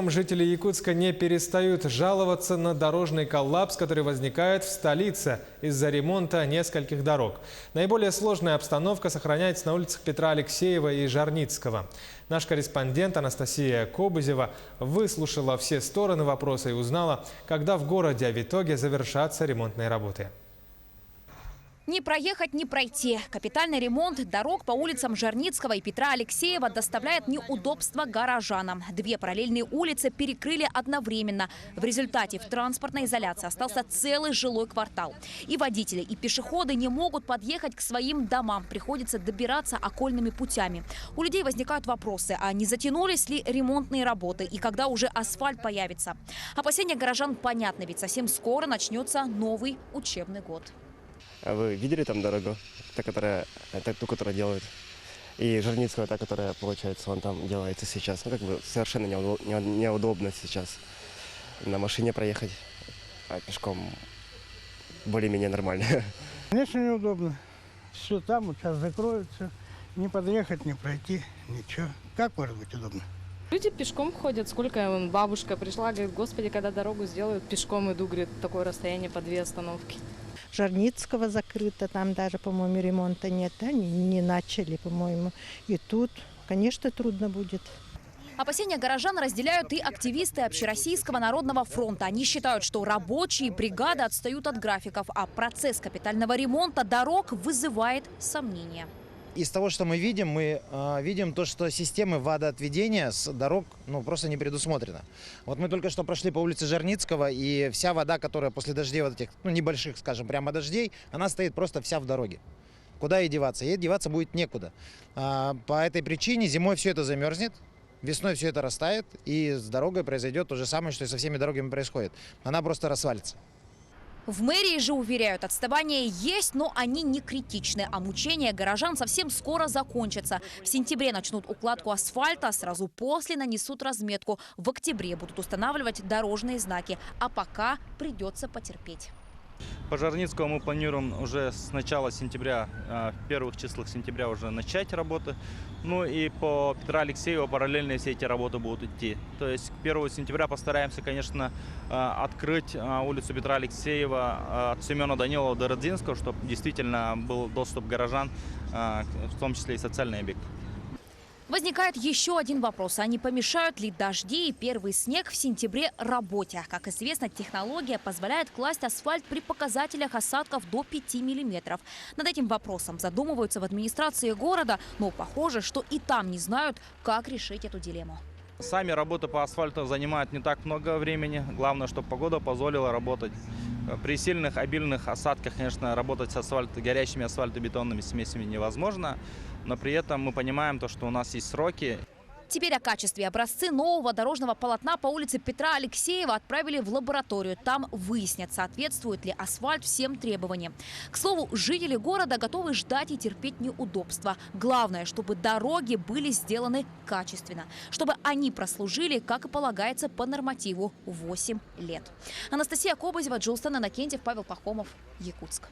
тем, жители Якутска не перестают жаловаться на дорожный коллапс, который возникает в столице из-за ремонта нескольких дорог. Наиболее сложная обстановка сохраняется на улицах Петра Алексеева и Жарницкого. Наш корреспондент Анастасия Кобызева выслушала все стороны вопроса и узнала, когда в городе, а в итоге завершатся ремонтные работы. Не проехать, не пройти. Капитальный ремонт дорог по улицам Жарницкого и Петра Алексеева доставляет неудобства горожанам. Две параллельные улицы перекрыли одновременно. В результате в транспортной изоляции остался целый жилой квартал. И водители, и пешеходы не могут подъехать к своим домам. Приходится добираться окольными путями. У людей возникают вопросы, а не затянулись ли ремонтные работы и когда уже асфальт появится. Опасения горожан понятны, ведь совсем скоро начнется новый учебный год. А вы видели там дорогу, ту, которую делают? И Жарницкого, та, которая, получается, он там делается сейчас. Ну, как бы совершенно неудобно сейчас на машине проехать, а пешком более-менее нормально. Конечно, неудобно. Все там, вот сейчас закроется. Не подъехать, не пройти, ничего. Как может быть удобно? Люди пешком ходят. Сколько бабушка пришла, говорит, господи, когда дорогу сделают, пешком иду, говорит, такое расстояние по 2 остановки. Жарницкого закрыто, там даже, по-моему, ремонта нет, да? Не начали, по-моему. И тут, конечно, трудно будет. Опасения горожан разделяют и активисты Общероссийского народного фронта. Они считают, что рабочие бригады отстают от графиков, а процесс капитального ремонта дорог вызывает сомнения. Из того, что мы видим то, что системы водоотведения с дорог просто не предусмотрено. Вот мы только что прошли по улице Жарницкого, и вся вода, которая после дождей, вот этих небольших, скажем, прямо дождей, она стоит просто вся в дороге. Куда ей деваться? Ей деваться будет некуда. По этой причине зимой все это замерзнет, весной все это растает, и с дорогой произойдет то же самое, что и со всеми дорогами происходит. Она просто рассвалится. В мэрии же уверяют, отставания есть, но они не критичны. А мучения горожан совсем скоро закончатся. В сентябре начнут укладку асфальта, сразу после нанесут разметку. В октябре будут устанавливать дорожные знаки. А пока придется потерпеть. По Жарницкому мы планируем уже с начала сентября, в первых числах сентября уже начать работы. Ну и по Петра Алексеева параллельно все эти работы будут идти. То есть к 1 сентября постараемся, конечно, открыть улицу Петра Алексеева от Семена Данилова до Родзинского, чтобы действительно был доступ горожан, в том числе и социальный объект. Возникает еще один вопрос. А не помешают ли дожди и первый снег в сентябре работе? Как известно, технология позволяет класть асфальт при показателях осадков до 5 миллиметров. Над этим вопросом задумываются в администрации города, но похоже, что и там не знают, как решить эту дилемму. Сами работы по асфальту занимают не так много времени. Главное, чтобы погода позволила работать. При сильных, обильных осадках, конечно, работать с горячими асфальтобетонными смесями невозможно. Но при этом мы понимаем, что у нас есть сроки. Теперь о качестве. Образцы нового дорожного полотна по улице Петра Алексеева отправили в лабораторию. Там выяснят, соответствует ли асфальт всем требованиям. К слову, жители города готовы ждать и терпеть неудобства. Главное, чтобы дороги были сделаны качественно. Чтобы они прослужили, как и полагается, по нормативу 8 лет. Анастасия Кобызева, Джилстен Иннокентьев, Павел Пахомов, Якутск.